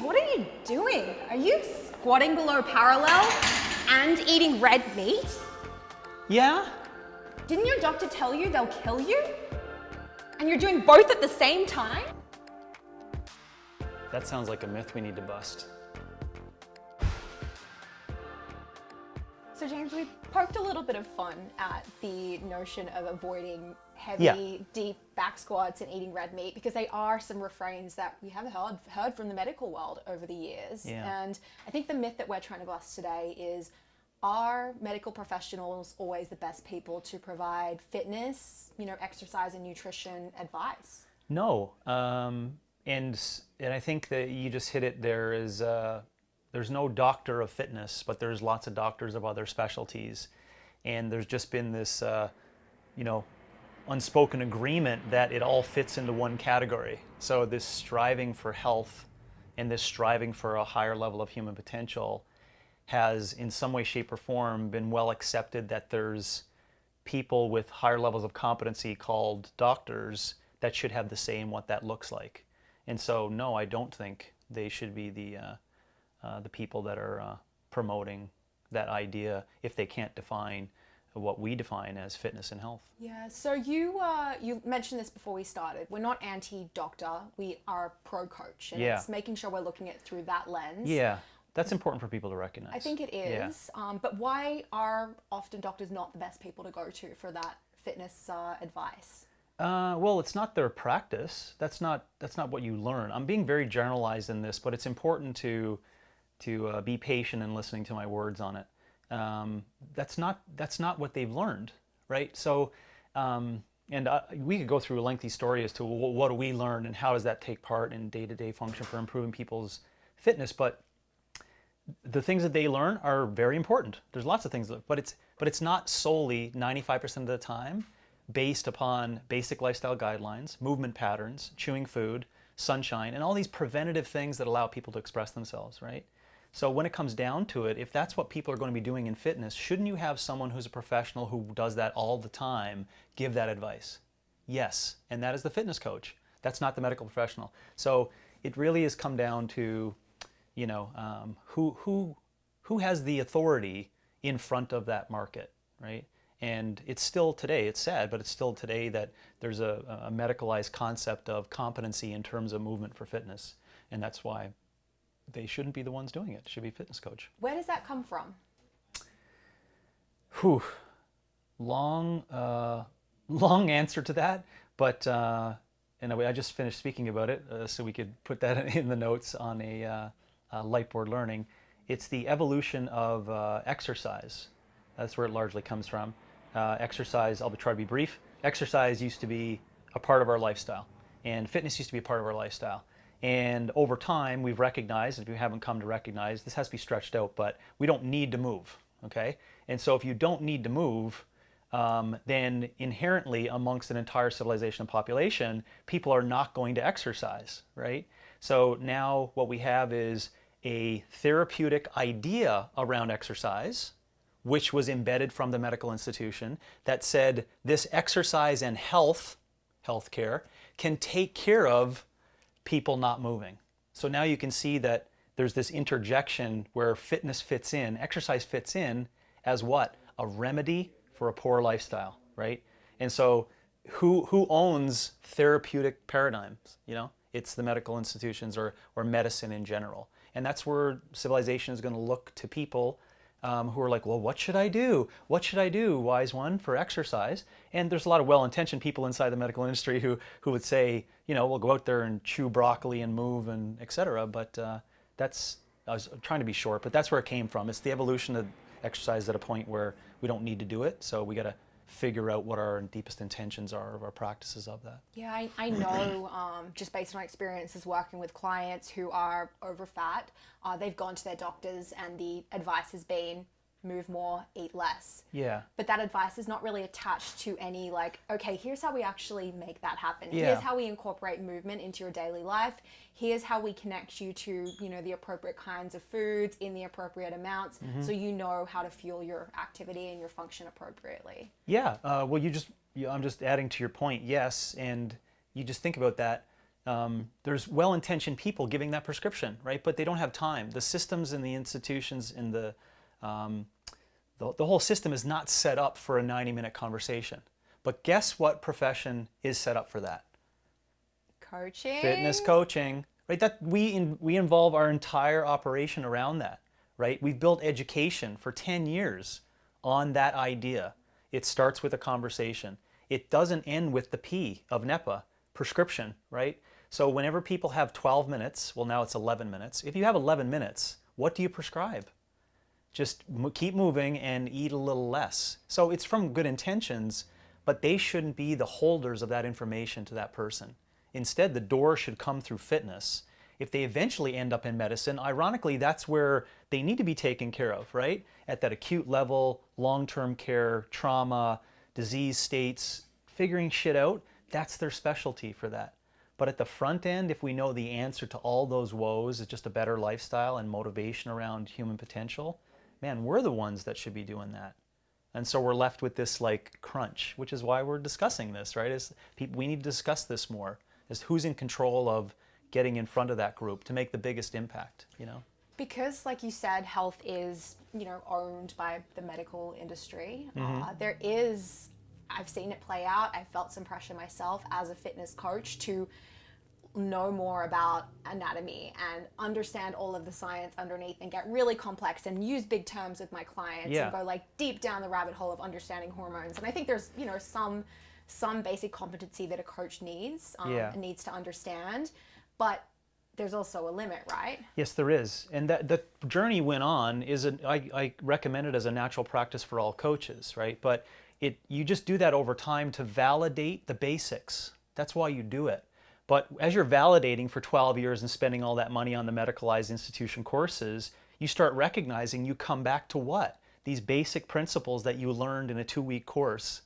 what are you doing? Are you squatting below parallel and eating red meat? Yeah? Didn't your doctor tell you they'll kill you? And you're doing both at the same time? That sounds like a myth we need to bust. So James, we poked a little bit of fun at the notion of avoiding heavy, deep back squats and eating red meat, because they are some refrains that we have heard from the medical world over the years. Yeah. And I think the myth that we're trying to bust today is, are medical professionals always the best people to provide fitness, exercise and nutrition advice? No, and I think that you just hit it. There's no doctor of fitness, but there's lots of doctors of other specialties, and there's just been this, unspoken agreement that it all fits into one category. So this striving for health and this striving for a higher level of human potential has, in some way, shape, or form, been well accepted that there's people with higher levels of competency called doctors that should have the say in what that looks like. And so, no, I don't think they should be the people that are promoting that idea if they can't define what we define as fitness and health. Yeah, so you mentioned this before we started. We're not anti-doctor, we are pro-coach, and it's making sure we're looking at it through that lens. Yeah, that's important for people to recognize. I think it is, but why are often doctors not the best people to go to for that fitness advice? Well, it's not their practice. That's not what you learn. I'm being very generalized in this, but it's important to be patient in listening to my words on it. That's not what they've learned, right? So, we could go through a lengthy story as to what do we learn and how does that take part in day-to-day function for improving people's fitness. But the things that they learn are very important. There's lots of things, but it's not solely 95% of the time based upon basic lifestyle guidelines, movement patterns, chewing food, sunshine, and all these preventative things that allow people to express themselves, right? So when it comes down to it, if that's what people are going to be doing in fitness, shouldn't you have someone who's a professional who does that all the time give that advice? Yes, and that is the fitness coach. That's not the medical professional. So it really has come down to, who has the authority in front of that market, right? And it's still today, it's sad, but it's still today that there's a medicalized concept of competency in terms of movement for fitness, and that's why they shouldn't be the ones doing it. It should be a fitness coach. Where does that come from? Long answer to that, but in a way, I just finished speaking about it, so we could put that in the notes on a Lightboard Learning. It's the evolution of exercise. That's where it largely comes from. Exercise, I'll try to be brief. Exercise used to be a part of our lifestyle, and fitness used to be a part of our lifestyle. And over time, we've recognized, if you haven't come to recognize, this has to be stretched out, but we don't need to move, okay? And so if you don't need to move, then inherently amongst an entire civilization and population, people are not going to exercise, right? So now what we have is a therapeutic idea around exercise, which was embedded from the medical institution, that said this exercise and healthcare, can take care of people not moving. So now you can see that there's this interjection where fitness fits in, exercise fits in as what? A remedy for a poor lifestyle, right? And so who owns therapeutic paradigms? It's the medical institutions or medicine in general. And that's where civilization is going to look to people who are like, well, what should I do? What should I do, wise one, for exercise? And there's a lot of well-intentioned people inside the medical industry who would say, we'll go out there and chew broccoli and move and et cetera. But I was trying to be short, but that's where it came from. It's the evolution of exercise at a point where we don't need to do it. So we got to figure out what our deepest intentions are of our practices of that. Yeah, I know, just based on my experiences working with clients who are over fat, they've gone to their doctors and the advice has been move more, eat less. Yeah. But that advice is not really attached to any okay, here's how we actually make that happen. Yeah. Here's how we incorporate movement into your daily life. Here's how we connect you to, the appropriate kinds of foods in the appropriate amounts, so you know how to fuel your activity and your function appropriately. Yeah. Well, I'm just adding to your point. Yes, and you just think about that. there's well-intentioned people giving that prescription, right? But they don't have time. The systems and the institutions and the whole system is not set up for a 90-minute conversation. But guess what profession is set up for that? Coaching. Fitness coaching, right? That we involve our entire operation around that, right? We've built education for 10 years on that idea. It starts with a conversation. It doesn't end with the P of NEPA, prescription, right? So whenever people have 12 minutes, well, now it's 11 minutes. If you have 11 minutes, what do you prescribe? Just keep moving and eat a little less. So it's from good intentions, but they shouldn't be the holders of that information to that person. Instead, the door should come through fitness. If they eventually end up in medicine, ironically, that's where they need to be taken care of, right? At that acute level, long-term care, trauma, disease states, figuring shit out, that's their specialty for that. But at the front end, if we know the answer to all those woes is just a better lifestyle and motivation around human potential, man, we're the ones that should be doing that. And so we're left with this like crunch, which is why we're discussing this, right? We need to discuss this more, is who's in control of getting in front of that group to make the biggest impact, you know? Because, like you said, health is, owned by the medical industry. I've seen it play out. I felt some pressure myself as a fitness coach to know more about anatomy and understand all of the science underneath and get really complex and use big terms with my clients and go like deep down the rabbit hole of understanding hormones. And I think there's, some basic competency that a coach needs to understand, but there's also a limit, right? Yes, there is. And that the journey went on I recommend it as a natural practice for all coaches, right? But you just do that over time to validate the basics. That's why you do it. But as you're validating for 12 years and spending all that money on the medicalized institution courses, you start recognizing you come back to what? These basic principles that you learned in a 2-week course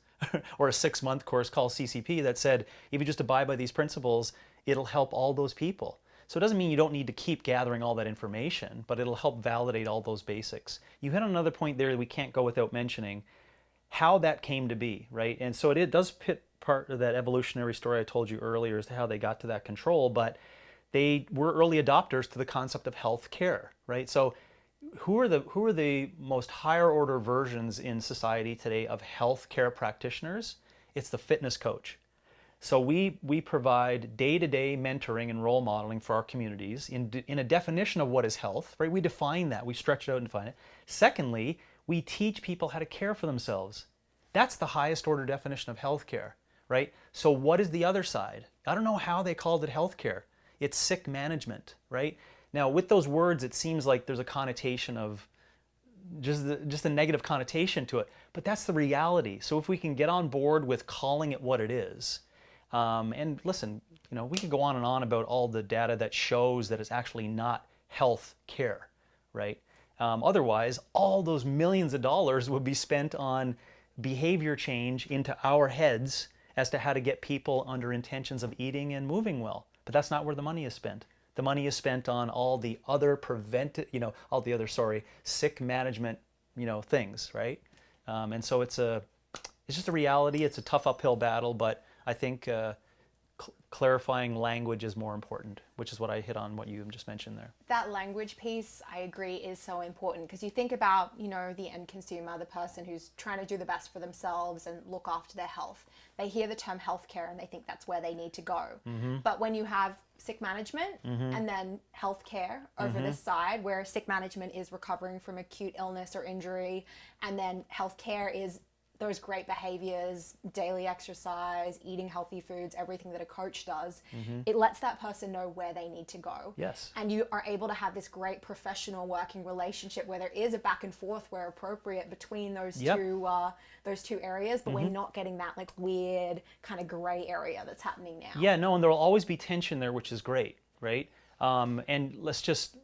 or a 6-month course called CCP that said, if you just abide by these principles, it'll help all those people. So it doesn't mean you don't need to keep gathering all that information, but it'll help validate all those basics. You hit on another point there that we can't go without mentioning, how that came to be, right? And so it does fit part of that evolutionary story I told you earlier as to how they got to that control, but they were early adopters to the concept of health care, right? So who are the most higher order versions in society today of health care practitioners? It's the fitness coach. So we provide day-to-day mentoring and role modeling for our communities in a definition of what is health, right? We define that, we stretch it out and define it. Secondly, we teach people how to care for themselves. That's the highest order definition of healthcare, right? So what is the other side? I don't know how they called it healthcare. It's sick management, right? Now with those words, it seems like there's a connotation of just a negative connotation to it, but that's the reality. So if we can get on board with calling it what it is, and listen, we could go on and on about all the data that shows that it's actually not health care, right? Otherwise, all those millions of dollars would be spent on behavior change into our heads as to how to get people under intentions of eating and moving well. But that's not where the money is spent. The money is spent on all the other sick management, things, right? And so it's just a reality. It's a tough uphill battle, but I think clarifying language is more important, which is what I hit on what you just mentioned there. That language piece, I agree, is so important because you think about, the end consumer, the person who's trying to do the best for themselves and look after their health. They hear the term healthcare and they think that's where they need to go. Mm-hmm. But when you have sick management and then healthcare over this side, where sick management is recovering from acute illness or injury, and then healthcare is those great behaviors, daily exercise, eating healthy foods, everything that a coach does, it lets that person know where they need to go. Yes. And you are able to have this great professional working relationship where there is a back and forth where appropriate between those two areas, but we're not getting that like weird kind of gray area that's happening now. Yeah, no, and there'll always be tension there, which is great, right? And let's just,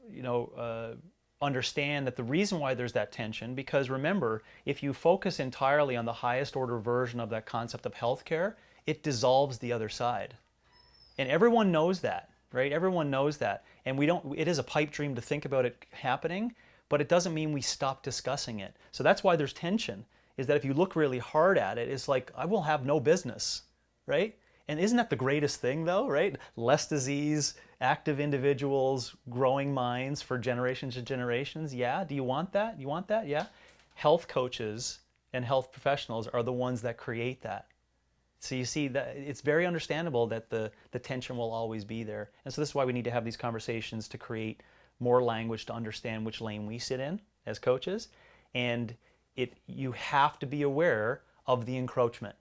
understand that the reason why there's that tension, because remember, if you focus entirely on the highest order version of that concept of healthcare, it dissolves the other side. And everyone knows that, right? Everyone knows that. And it is a pipe dream to think about it happening, but it doesn't mean we stop discussing it. So that's why there's tension, is that if you look really hard at it, it's like, I will have no business, right? And isn't that the greatest thing though, right? Less disease, active individuals, growing minds for generations and generations. Yeah, do you want that? You want that? Yeah. Health coaches and health professionals are the ones that create that. So you see that it's very understandable that the tension will always be there. And so this is why we need to have these conversations to create more language to understand which lane we sit in as coaches. And you have to be aware of the encroachment.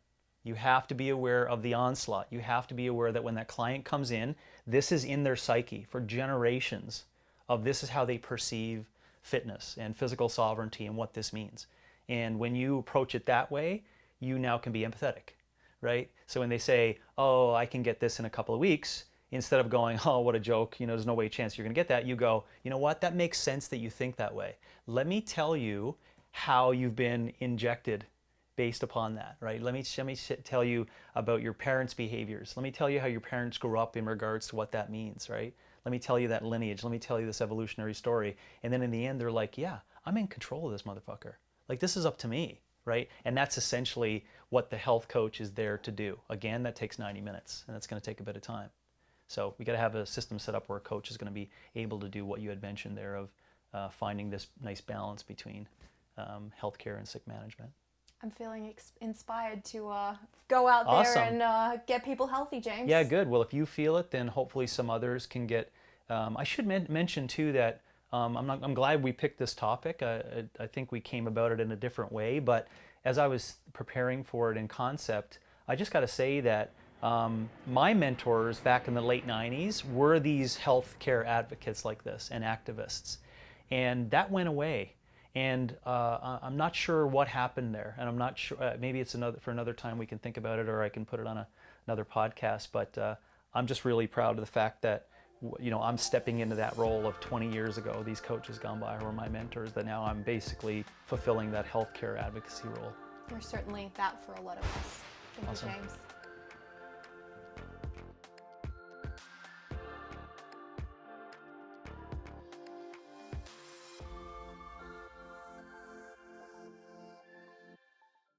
You have to be aware of the onslaught. You have to be aware that when that client comes in, this is in their psyche for generations of this is how they perceive fitness and physical sovereignty and what this means. And when you approach it that way, you now can be empathetic, right? So when they say, oh, I can get this in a couple of weeks, instead of going, oh, what a joke, there's no way chance you're gonna get that, you go, you know what, that makes sense that you think that way. Let me tell you how you've been injected based upon that, right? Let me tell you about your parents' behaviors. Let me tell you how your parents grew up in regards to what that means, right? Let me tell you that lineage. Let me tell you this evolutionary story. And then in the end, they're like, yeah, I'm in control of this motherfucker. Like, this is up to me, right? And that's essentially what the health coach is there to do. Again, that takes 90 minutes, and that's going to take a bit of time. So we got to have a system set up where a coach is going to be able to do what you had mentioned there of finding this nice balance between healthcare and sick management. I'm feeling inspired to go out there and get people healthy, James. Yeah, good. Well, if you feel it, then hopefully some others can get. I should mention too that I'm glad we picked this topic. I think we came about it in a different way, but as I was preparing for it in concept, I just got to say that my mentors back in the late 90s were these healthcare advocates like this and activists, and that went away. And I'm not sure what happened there, and I'm not sure. Maybe it's for another time we can think about it, or I can put it on another podcast. But I'm just really proud of the fact that I'm stepping into that role of 20 years ago. These coaches gone by who were my mentors. That now I'm basically fulfilling that healthcare advocacy role. You're certainly that for a lot of us. Thank Awesome. you, James.